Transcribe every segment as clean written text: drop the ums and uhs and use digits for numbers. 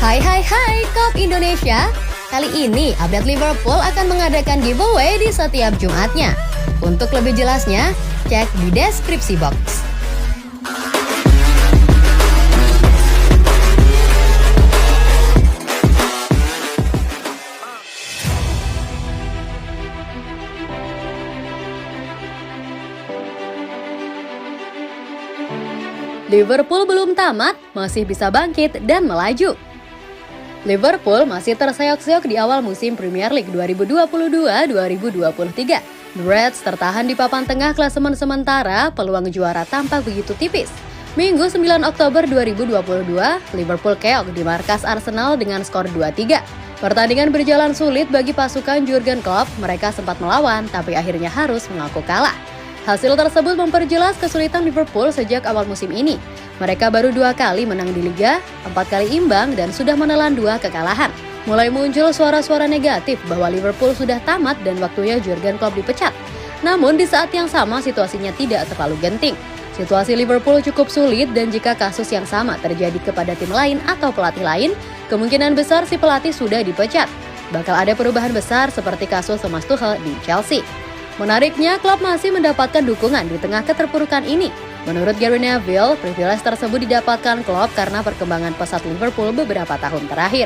Hai Kop Indonesia. Kali ini update Liverpool akan mengadakan giveaway di setiap Jumatnya. Untuk lebih jelasnya, cek di deskripsi box. Liverpool belum tamat, masih bisa bangkit dan melaju. Liverpool masih terseok-seok di awal musim Premier League 2022-2023. The Reds tertahan di papan tengah klasemen sementara, peluang juara tampak begitu tipis. Minggu 9 Oktober 2022, Liverpool keok di markas Arsenal dengan skor 2-3. Pertandingan berjalan sulit bagi pasukan Jurgen Klopp, mereka sempat melawan tapi akhirnya harus mengaku kalah. Hasil tersebut memperjelas kesulitan Liverpool sejak awal musim ini. Mereka baru 2 kali menang di Liga, 4 kali imbang, dan sudah menelan 2 kekalahan. Mulai muncul suara-suara negatif bahwa Liverpool sudah tamat dan waktunya Jurgen Klopp dipecat. Namun di saat yang sama situasinya tidak terlalu genting. Situasi Liverpool cukup sulit dan jika kasus yang sama terjadi kepada tim lain atau pelatih lain, kemungkinan besar si pelatih sudah dipecat. Bakal ada perubahan besar seperti kasus Thomas Tuchel di Chelsea. Menariknya, klub masih mendapatkan dukungan di tengah keterpurukan ini. Menurut Gary Neville, privilege tersebut didapatkan klub karena perkembangan pesat Liverpool beberapa tahun terakhir.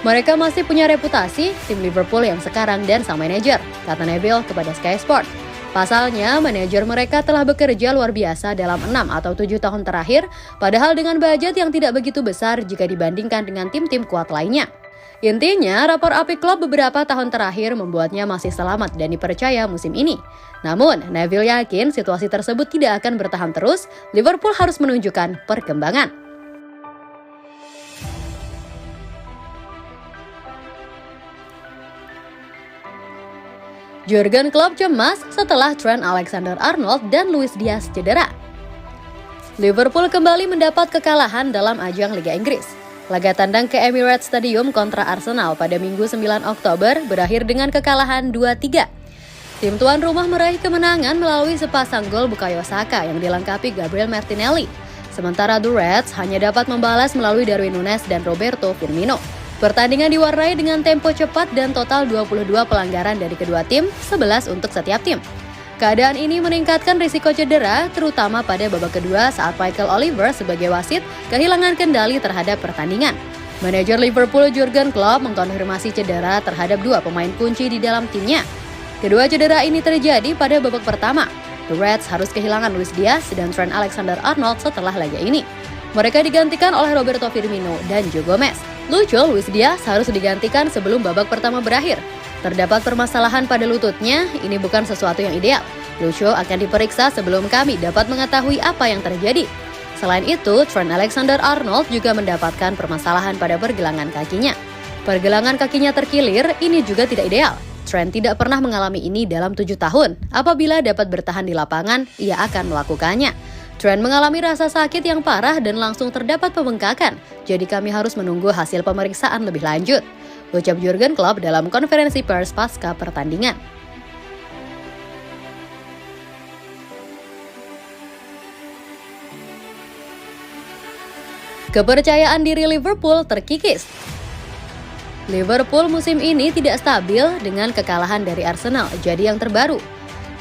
Mereka masih punya reputasi, tim Liverpool yang sekarang dan sang manajer, kata Neville kepada Sky Sport. Pasalnya, manajer mereka telah bekerja luar biasa dalam 6 atau 7 tahun terakhir, padahal dengan budget yang tidak begitu besar jika dibandingkan dengan tim-tim kuat lainnya. Intinya, rapor apik klub beberapa tahun terakhir membuatnya masih selamat dan dipercaya musim ini. Namun, Neville yakin situasi tersebut tidak akan bertahan terus, Liverpool harus menunjukkan perkembangan. Jurgen Klopp cemas setelah Trent Alexander-Arnold dan Luis Diaz cedera. Liverpool kembali mendapat kekalahan dalam ajang Liga Inggris. Laga tandang ke Emirates Stadium kontra Arsenal pada Minggu 9 Oktober berakhir dengan kekalahan 2-3. Tim tuan rumah meraih kemenangan melalui sepasang gol Bukayo Saka yang dilengkapi Gabriel Martinelli. Sementara The Reds hanya dapat membalas melalui Darwin Núñez dan Roberto Firmino. Pertandingan diwarnai dengan tempo cepat dan total 22 pelanggaran dari kedua tim, 11 untuk setiap tim. Keadaan ini meningkatkan risiko cedera, terutama pada babak kedua saat Michael Oliver sebagai wasit kehilangan kendali terhadap pertandingan. Manajer Liverpool Jurgen Klopp mengkonfirmasi cedera terhadap 2 pemain kunci di dalam timnya. Kedua cedera ini terjadi pada babak pertama. The Reds harus kehilangan Luis Diaz dan Trent Alexander-Arnold setelah laga ini. Mereka digantikan oleh Roberto Firmino dan Joe Gomez. Lucu, Luis Diaz harus digantikan sebelum babak pertama berakhir. Terdapat permasalahan pada lututnya, ini bukan sesuatu yang ideal. Lucio akan diperiksa sebelum kami dapat mengetahui apa yang terjadi. Selain itu, Trent Alexander-Arnold juga mendapatkan permasalahan pada pergelangan kakinya. Pergelangan kakinya terkilir, ini juga tidak ideal. Trent tidak pernah mengalami ini dalam 7 tahun. Apabila dapat bertahan di lapangan, ia akan melakukannya. Trent mengalami rasa sakit yang parah dan langsung terdapat pembengkakan, jadi kami harus menunggu hasil pemeriksaan lebih lanjut, ucap Jurgen Klopp dalam konferensi pers pasca pertandingan. Kepercayaan diri Liverpool terkikis. Liverpool musim ini tidak stabil dengan kekalahan dari Arsenal, jadi yang terbaru.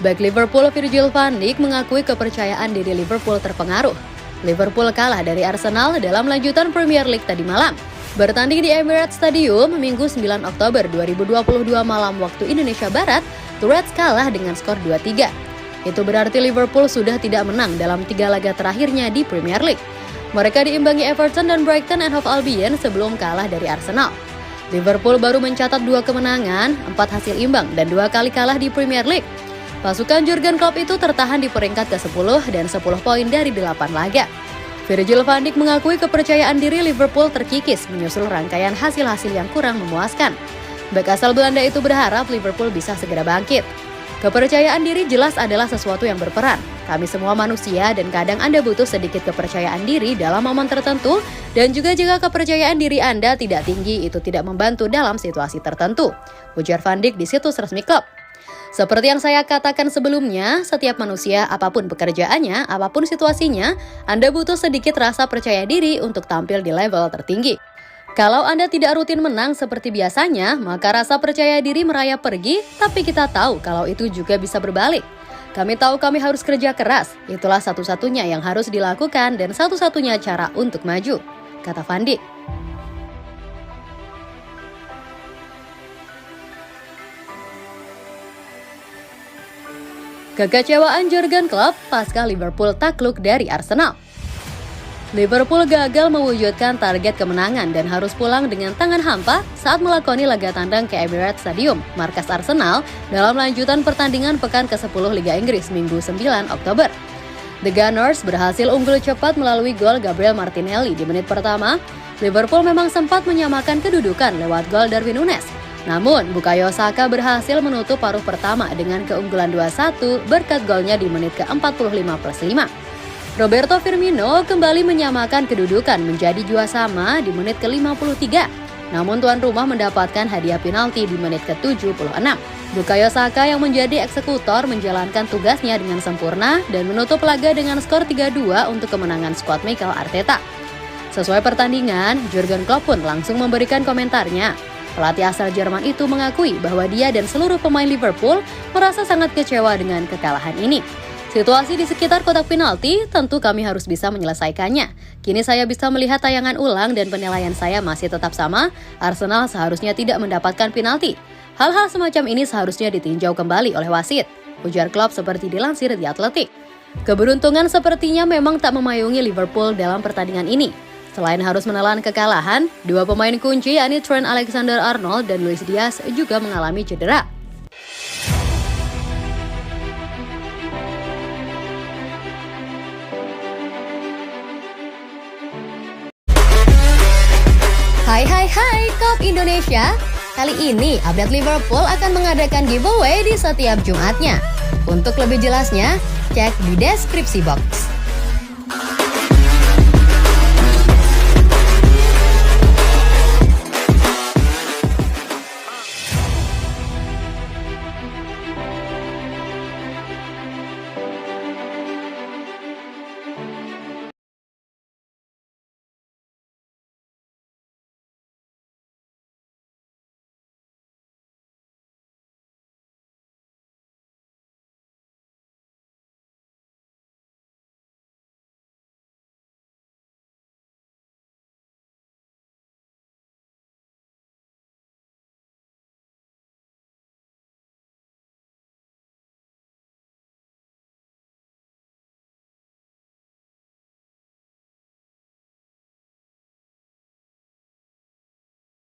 Back Liverpool Virgil van Dijk mengakui kepercayaan diri Liverpool terpengaruh. Liverpool kalah dari Arsenal dalam lanjutan Premier League tadi malam. Bertanding di Emirates Stadium Minggu 9 Oktober 2022 malam waktu Indonesia Barat, The Reds kalah dengan skor 2-3. Itu berarti Liverpool sudah tidak menang dalam 3 laga terakhirnya di Premier League. Mereka diimbangi Everton dan Brighton and Hove Albion sebelum kalah dari Arsenal. Liverpool baru mencatat 2 kemenangan, 4 hasil imbang, dan 2 kali kalah di Premier League. Pasukan Jurgen Klopp itu tertahan di peringkat ke-10 dan 10 poin dari 8 laga. Virgil van Dijk mengakui kepercayaan diri Liverpool terkikis menyusul rangkaian hasil-hasil yang kurang memuaskan. Bek asal Belanda itu berharap Liverpool bisa segera bangkit. Kepercayaan diri jelas adalah sesuatu yang berperan. Kami semua manusia dan kadang Anda butuh sedikit kepercayaan diri dalam momen tertentu dan juga jika kepercayaan diri Anda tidak tinggi itu tidak membantu dalam situasi tertentu, ujar Van Dijk di situs resmi klub. Seperti yang saya katakan sebelumnya, setiap manusia apapun pekerjaannya, apapun situasinya, Anda butuh sedikit rasa percaya diri untuk tampil di level tertinggi. Kalau Anda tidak rutin menang seperti biasanya, maka rasa percaya diri merayap pergi, tapi kita tahu kalau itu juga bisa berbalik. Kami tahu kami harus kerja keras, itulah satu-satunya yang harus dilakukan dan satu-satunya cara untuk maju, kata Van Dijk. Kekecewaan Jurgen Klopp pasca Liverpool takluk dari Arsenal. Liverpool gagal mewujudkan target kemenangan dan harus pulang dengan tangan hampa saat melakoni laga tandang ke Emirates Stadium, markas Arsenal, dalam lanjutan pertandingan pekan ke-10 Liga Inggris Minggu 9 Oktober. The Gunners berhasil unggul cepat melalui gol Gabriel Martinelli di menit pertama. Liverpool memang sempat menyamakan kedudukan lewat gol Darwin Núñez. Namun, Bukayo Saka berhasil menutup paruh pertama dengan keunggulan 2-1 berkat golnya di menit ke-45+5. Roberto Firmino kembali menyamakan kedudukan menjadi 2 sama di menit ke-53. Namun tuan rumah mendapatkan hadiah penalti di menit ke-76. Bukayo Saka yang menjadi eksekutor menjalankan tugasnya dengan sempurna dan menutup laga dengan skor 3-2 untuk kemenangan skuad Mikel Arteta. Sesuai pertandingan, Jurgen Klopp pun langsung memberikan komentarnya. Pelatih asal Jerman itu mengakui bahwa dia dan seluruh pemain Liverpool merasa sangat kecewa dengan kekalahan ini. Situasi di sekitar kotak penalti tentu kami harus bisa menyelesaikannya. Kini saya bisa melihat tayangan ulang dan penilaian saya masih tetap sama. Arsenal seharusnya tidak mendapatkan penalti. Hal-hal semacam ini seharusnya ditinjau kembali oleh wasit, ujar Klopp seperti dilansir The Athletic. Keberuntungan sepertinya memang tak memayungi Liverpool dalam pertandingan ini. Selain harus menelan kekalahan, dua pemain kunci yakni Trent Alexander-Arnold dan Luis Diaz juga mengalami cedera. Hai Kop Indonesia. Kali ini update Liverpool akan mengadakan giveaway di setiap Jumatnya. Untuk lebih jelasnya, cek di deskripsi box.